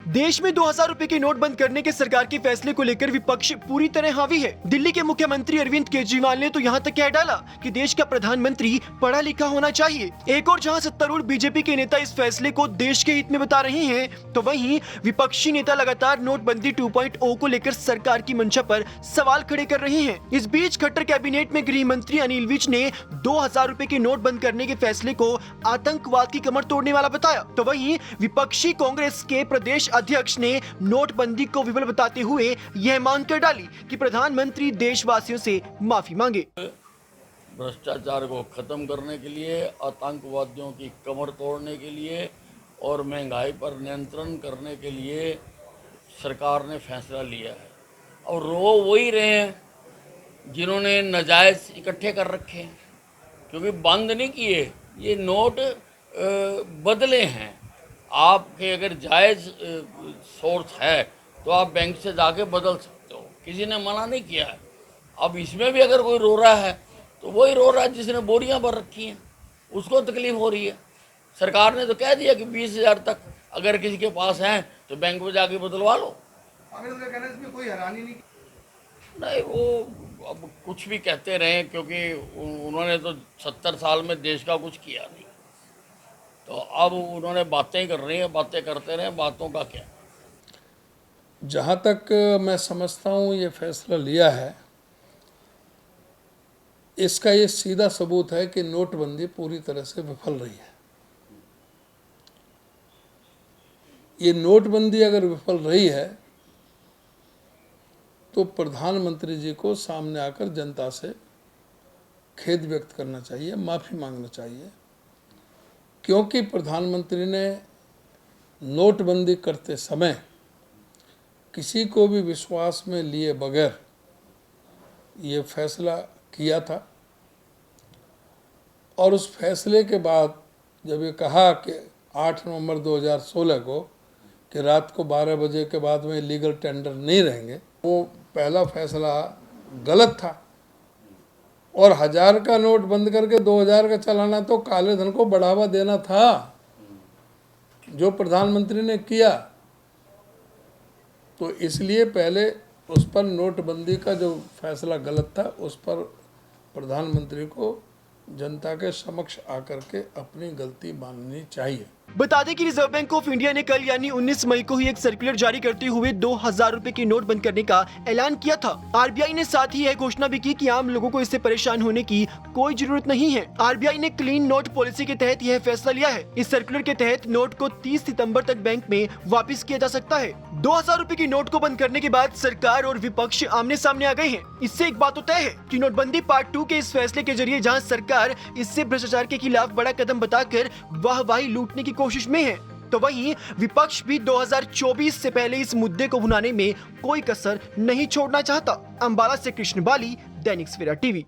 देश में 2000 रुपए के नोट बंद करने के सरकार के फैसले को लेकर विपक्ष पूरी तरह हावी है। दिल्ली के मुख्यमंत्री अरविंद केजरीवाल ने तो यहाँ तक कह डाला कि देश का प्रधानमंत्री पढ़ा लिखा होना चाहिए। एक और जहाँ सत्तारूढ़ बीजेपी के नेता इस फैसले को देश के हित में बता रहे हैं, तो वहीं विपक्षी नेता लगातार नोटबंदी 2.0 को लेकर सरकार की मंशा पर सवाल खड़े कर रहे हैं। इस बीच खट्टर कैबिनेट में गृह मंत्री अनिल विज ने 2000 रुपए के नोट बंद करने के फैसले को आतंकवाद की कमर तोड़ने वाला बताया। तो वहीं विपक्षी कांग्रेस के प्रदेश अध्यक्ष ने नोटबंदी को विफल बताते हुए यह मांग कर डाली कि प्रधानमंत्री देशवासियों से माफी मांगे। भ्रष्टाचार को खत्म करने के लिए, आतंकवादियों की कमर तोड़ने के लिए और महंगाई पर नियंत्रण करने के लिए सरकार ने फैसला लिया है। और रो वही रहे हैं जिन्होंने नाजायज़ इकट्ठे कर रखे हैं, क्योंकि बंद नहीं किए, ये नोट बदले हैं। आपके अगर जायज़ सोर्स है तो आप बैंक से जाके बदल सकते हो, किसी ने मना नहीं किया है। अब इसमें भी अगर कोई रो रहा है तो वही रो रहा है जिसने बोरियां भर रखी हैं, उसको तकलीफ हो रही है। सरकार ने तो कह दिया कि 20,000 तक अगर किसी के पास हैं तो बैंक में जाके बदलवा लो। इसमें कोई हैरानी नहीं, वो अब कुछ भी कहते रहे, क्योंकि उन्होंने तो 70 साल में देश का कुछ किया नहीं, तो अब उन्होंने बातें कर रही हैं, बातें करते रहे, बातों का क्या। जहाँ तक मैं समझता हूँ ये फैसला लिया है, इसका ये सीधा सबूत है कि नोटबंदी पूरी तरह से विफल रही है। ये नोटबंदी अगर विफल रही है तो प्रधानमंत्री जी को सामने आकर जनता से खेद व्यक्त करना चाहिए, माफ़ी मांगना चाहिए, क्योंकि प्रधानमंत्री ने नोटबंदी करते समय किसी को भी विश्वास में लिए बगैर ये फैसला किया था। और उस फैसले के बाद जब ये कहा कि 8 नवंबर 2016 को कि रात को 12 बजे के बाद में लीगल टेंडर नहीं रहेंगे, वो पहला फैसला गलत था। और 1000 का नोट बंद करके 2000 का चलाना तो काले धन को बढ़ावा देना था, जो प्रधानमंत्री ने किया। तो इसलिए पहले उस पर नोटबंदी का जो फैसला गलत था, उस पर प्रधानमंत्री को जनता के समक्ष आकर के अपनी गलती माननी चाहिए। बता दें कि रिजर्व बैंक ऑफ इंडिया ने कल यानी 19 मई को ही एक सर्कुलर जारी करते हुए 2000 रुपए के नोट बंद करने का ऐलान किया था। आरबीआई ने साथ ही यह घोषणा भी की कि आम लोगों को इससे परेशान होने की कोई जरूरत नहीं है। आरबीआई ने क्लीन नोट पॉलिसी के तहत यह फैसला लिया है। इस सर्कुलर के तहत नोट को 30 सितंबर तक बैंक में वापस किया जा सकता है। 2000 रुपए के नोट को बंद करने के बाद सरकार और विपक्ष आमने सामने आ गए हैं। इससे एक बात तो तय है कि नोटबंदी पार्ट 2 के इस फैसले के जरिए जहां सरकार इससे भ्रष्टाचार के खिलाफ बड़ा कदम बताकर वाहवाही लूटने की कोशिश में है, तो वहीं विपक्ष भी 2024 से पहले इस मुद्दे को भुनाने में कोई कसर नहीं छोड़ना चाहता। अंबाला से कृष्ण बाली, दैनिक सवेरा टीवी।